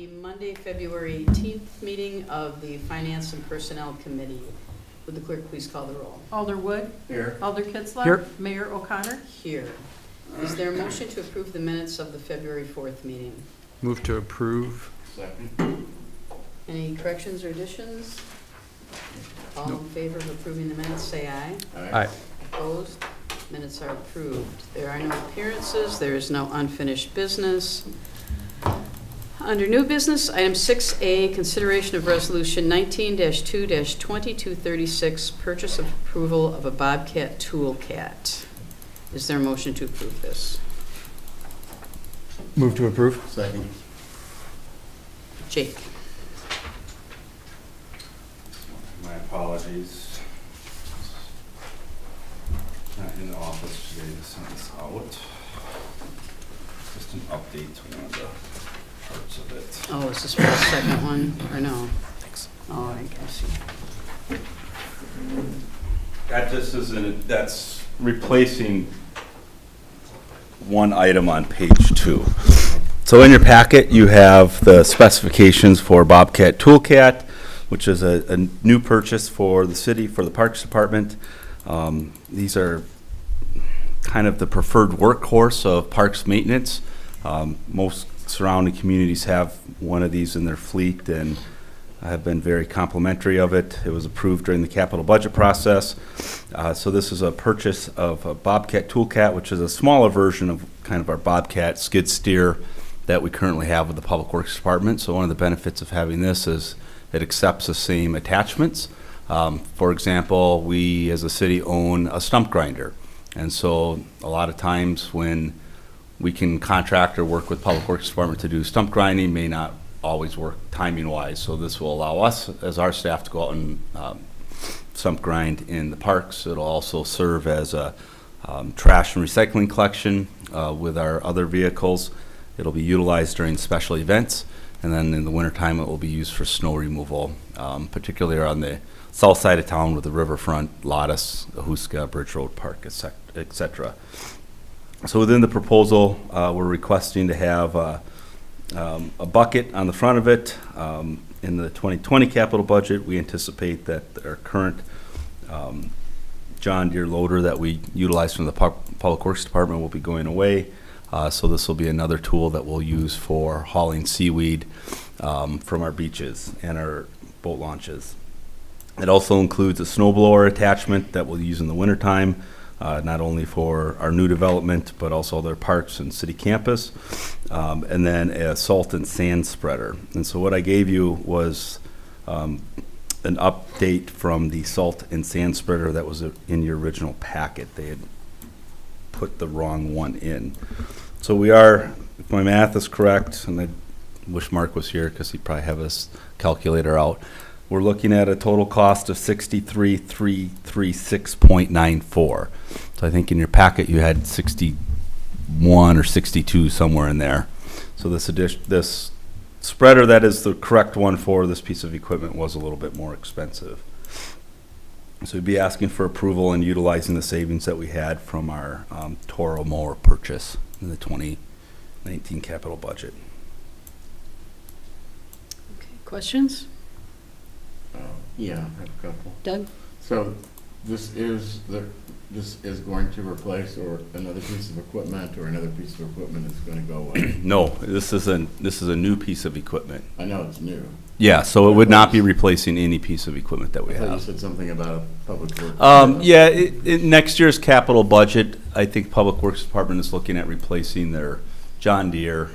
the Monday, February 18th meeting of the Finance and Personnel Committee. Would the clerk please call the roll? Alder Wood. Here. Alder Kitzler. Here. Mayor O'Connor. Here. Is there a motion to approve the minutes of the February 4th meeting? Move to approve. Second. Any corrections or additions? All in favor of approving the minutes, say aye. Aye. Opposed? Minutes are approved. There are no appearances. There is no unfinished business. Under new business, item 6A, consideration of resolution 19-2-2236, purchase of approval of a Bobcat Tool Cat. Is there a motion to approve this? Move to approve. Second. Jake? My apologies. Not in the office today to send this out. Just an update to one of the parts of it. Oh, is this for the second one, or no? Oh, I see. That just isn't, that's replacing one item on page 2. So in your packet, you have the specifications for Bobcat Tool Cat, which is a new purchase for the city, for the Parks Department. These are kind of the preferred workhorse of parks maintenance. Most surrounding communities have one of these in their fleet and have been very complimentary of it. It was approved during the capital budget process. So this is a purchase of a Bobcat Tool Cat, which is a smaller version of kind of our Bobcat skid steer that we currently have with the Public Works Department. So one of the benefits of having this is it accepts the same attachments. For example, we as a city own a stump grinder. And so a lot of times when we can contract or work with Public Works Department to do stump grinding, may not always work timing wise. So this will allow us as our staff to go out and stump grind in the parks. It'll also serve as a trash and recycling collection with our other vehicles. It'll be utilized during special events, and then in the wintertime it will be used for snow removal, particularly on the south side of town with the riverfront, Lottis, Ahuska, Bridge Road Park, etc. So within the proposal, we're requesting to have a bucket on the front of it. In the 2020 capital budget, we anticipate that our current John Deere loader that we utilize from the Public Works Department will be going away. So this will be another tool that we'll use for hauling seaweed from our beaches and our boat launches. It also includes a snowblower attachment that we'll use in the wintertime, not only for our new development, but also other parks and city campus, and then a salt and sand spreader. And so what I gave you was an update from the salt and sand spreader that was in your original packet. They had put the wrong one in. So we are, if my math is correct, and I wish Mark was here because he'd probably have his calculator out, we're looking at a total cost of $63,336.94. So I think in your packet you had 61 or 62 somewhere in there. So this spreader that is the correct one for this piece of equipment was a little bit more expensive. So we'd be asking for approval and utilizing the savings that we had from our Toro mower purchase in the 2019 capital budget. Okay, questions? Yeah, I have a couple. Doug? So this is going to replace or another piece of equipment, or another piece of equipment is going to go away? No, this is a new piece of equipment. I know it's new. Yeah, so it would not be replacing any piece of equipment that we I thought you have. said something about public works. Yeah, next year's capital budget, I think Public Works Department is looking at replacing their John Deere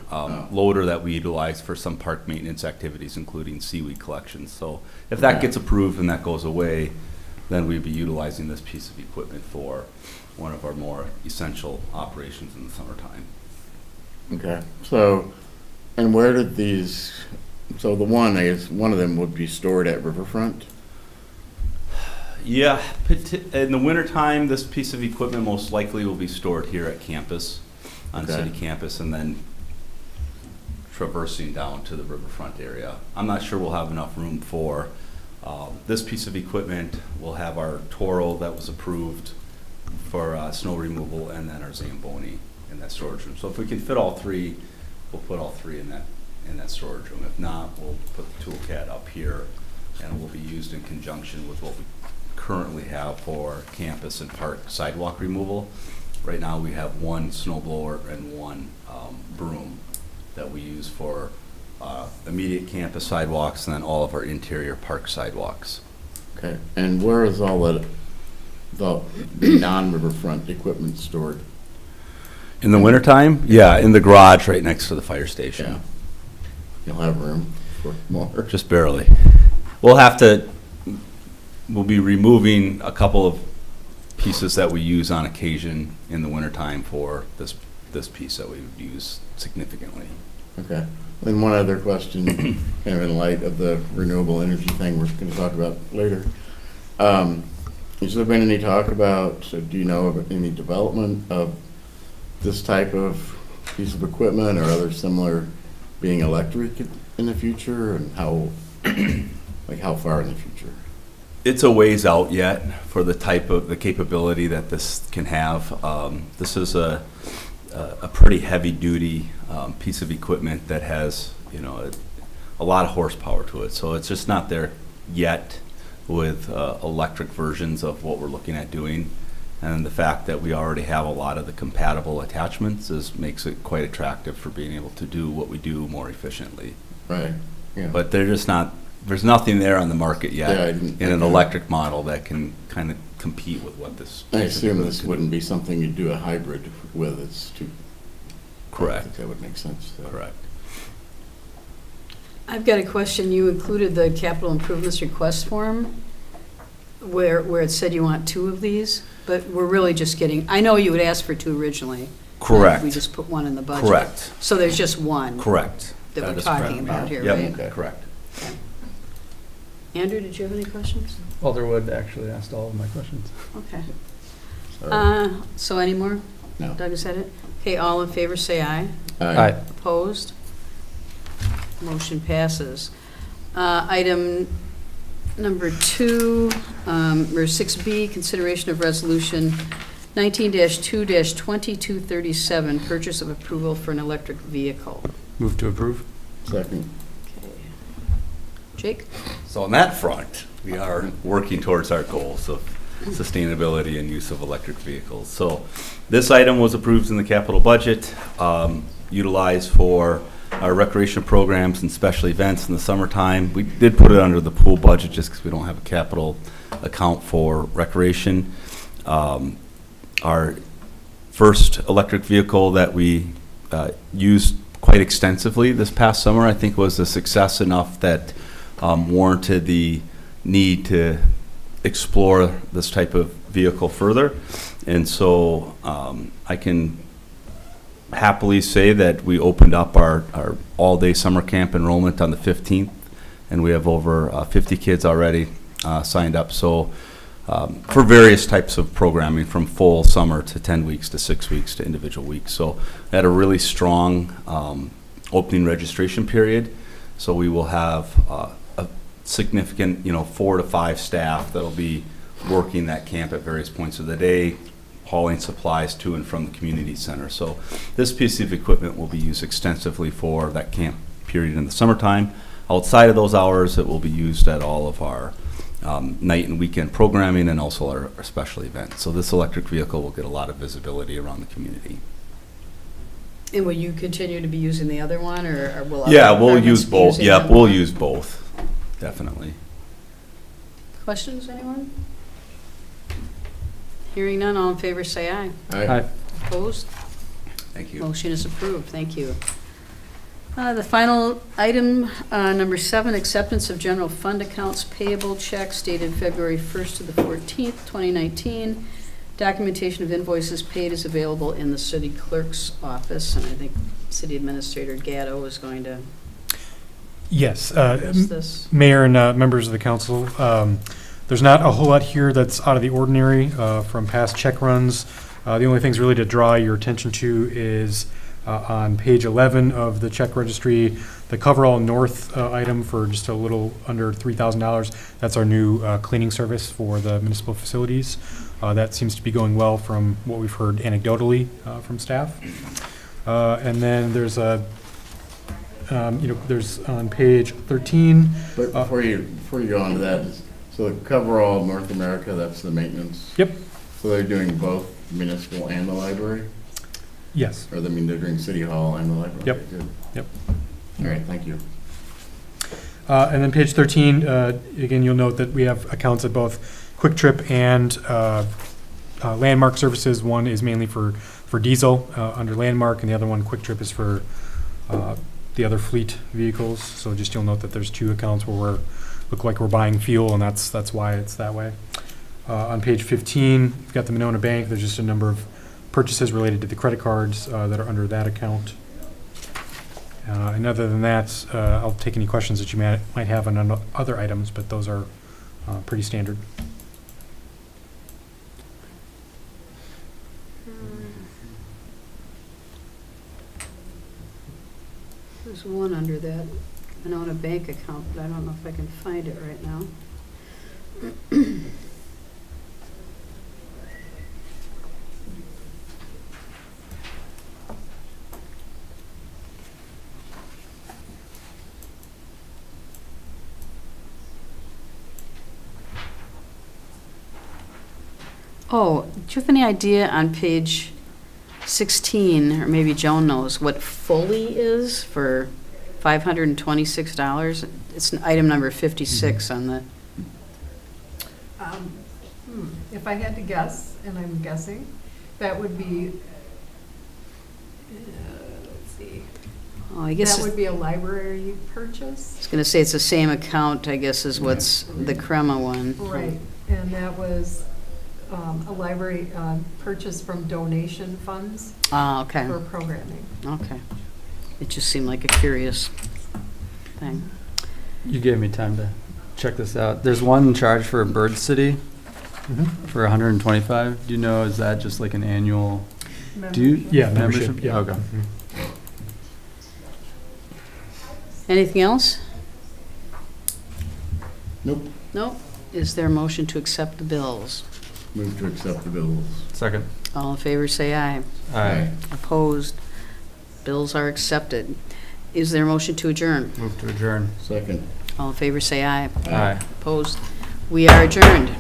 loader that we utilize for some park maintenance activities, including seaweed collections. So if that gets approved and that goes away, then we'd be utilizing this piece of equipment for one of our more essential operations in the summertime. Okay, so, and where did these, so the one, I guess, one of them would be stored at Riverfront? Yeah, in the wintertime, this piece of equipment most likely will be stored here at campus, on Okay. city campus, and then traversing down to the riverfront area. I'm not sure we'll have enough room for this piece of equipment. We'll have our Toro that was approved for snow removal, and then our Zamboni in that storage room. So if we can fit all three, we'll put all three in that in that storage room. If not, we'll put the Tool Cat up here, and it will be used in conjunction with what we currently have for campus and park sidewalk removal. Right now, we have one snow blower and one broom that we use for immediate campus sidewalks and then all of our interior park sidewalks. Okay, and where is all the non-riverfront equipment stored? In the wintertime? Yeah, in the garage right next to the fire station. Yeah. You'll have room for more. Just barely. We'll be removing a couple of pieces that we use on occasion in the wintertime for this piece that we would use significantly. Okay. And one other question, kind of in light of the renewable energy thing we're going to talk about later. Has there been any talk about, do you know of any development of this type of piece of equipment or other similar being electric in the future, and how, like how far in the future? It's a ways out yet for the capability that this can have. This is a pretty heavy duty piece of equipment that has, a lot of horsepower to it. So it's just not there yet with electric versions of what we're looking at doing. And the fact that we already have a lot of the compatible attachments makes it quite attractive for being able to do what we do more efficiently. Right. Yeah. But there's nothing there on the market yet Yeah, in an electric model that can kind of compete with what this. I assume this wouldn't be something you'd do a hybrid with. It's too. Correct. I think that would make sense. So. Correct. I've got a question. You included the capital improvements request form where it said you want 2 of these, but we're really just getting, I know you would ask for 2 originally. Correct. We just put 1 in the budget. Correct. So there's just 1. That That we're is talking correct. about here, Yep, right? Okay. correct. Andrew, did you have any questions? Alderwood actually asked all of my questions. Okay. Sorry. So any more? No. Doug has said it? Okay, all in favor, say aye. Aye. Opposed? Motion passes. Item number 2, or 6B, consideration of resolution 19-2-2237, purchase of approval for an electric vehicle. Move to approve. Second. Okay. Jake? So on that front, we are working towards our goals of sustainability and use of electric vehicles. So this item was approved in the capital budget, utilized for our recreation programs and special events in the summertime. We did put it under the pool budget just because we don't have a capital account for recreation. Our first electric vehicle that we used quite extensively this past summer, I think, was a success enough that warranted the need to explore this type of vehicle further. And so I can happily say that we opened up our all-day summer camp enrollment on the 15th, and we have over 50 kids already signed up. So for various types of programming, from full summer to 10 weeks to 6 weeks to individual weeks. So we had a really strong opening registration period. So we will have a significant, 4 to 5 staff that'll be working that camp at various points of the day, hauling supplies to and from the community center. So this piece of equipment will be used extensively for that camp period in the summertime. Outside of those hours, it will be used at all of our night and weekend programming and also our special events. So this electric vehicle will get a lot of visibility around the community. And will you continue to be using the other one, or will other Yeah, we'll departments use be both. using Yep, them we'll more? use both, definitely. Questions, anyone? Hearing none, all in favor, say aye. Aye. Opposed? Thank you. Motion is approved. Thank you. The final item, number 7, acceptance of general fund accounts payable checks dated February 1st to the 14th, 2019. Documentation of invoices paid is available in the city clerk's office, and I think City Administrator Gatto is going to Yes, address this. Mayor and members of the council, there's not a whole lot here that's out of the ordinary from past check runs. The only things really to draw your attention to is on page 11 of the check registry, the Coverall North item for just a little under $3,000. That's our new cleaning service for the municipal facilities. That seems to be going well from what we've heard anecdotally from staff. And then there's there's on page 13. But before you go on to that, so the coverall North America, that's the maintenance? Yep. So they're doing both municipal and the library? Yes. Or, I mean, they're doing city hall and the library? Yep. Okay, good. Yep. All right, thank you. And then page 13, again, you'll note that we have accounts at both Quick Trip and Landmark Services. One is mainly for diesel under Landmark, and the other one, Quick Trip, is for the other fleet vehicles. So just you'll note that there's two accounts where look like we're buying fuel, and that's why it's that way. On page 15, we've got the Monona Bank. There's just a number of purchases related to the credit cards that are under that account. And other than that, I'll take any questions that you might have on other items, but those are pretty standard. There's one under that Monona Bank account, but I don't know if I can find it right now. Oh, do you have any idea on page 16, or maybe Joan knows, what fully is for $526? It's item number 56 on the, If I had to guess, and I'm guessing, that would be, let's see, oh, I guess, that I would be a library purchase. was going to say it's the same account, I guess, as what's the Crema one. Right, and that was a library purchase from donation funds Ah, okay, for programming. okay. It just seemed like a curious thing. You gave me time to check this out. There's one charge for Bird City for 125. Do you know, is that just like an annual? Do you? Yeah, membership. Yeah. Okay. Mhm. Anything else? Nope. Nope. Is there a motion to accept the bills? Move to accept the bills. Second. All in favor, say aye. Aye. Opposed? Bills are accepted. Is there a motion to adjourn? Move to adjourn. Second. All in favor, say aye. Aye. Opposed? We are adjourned.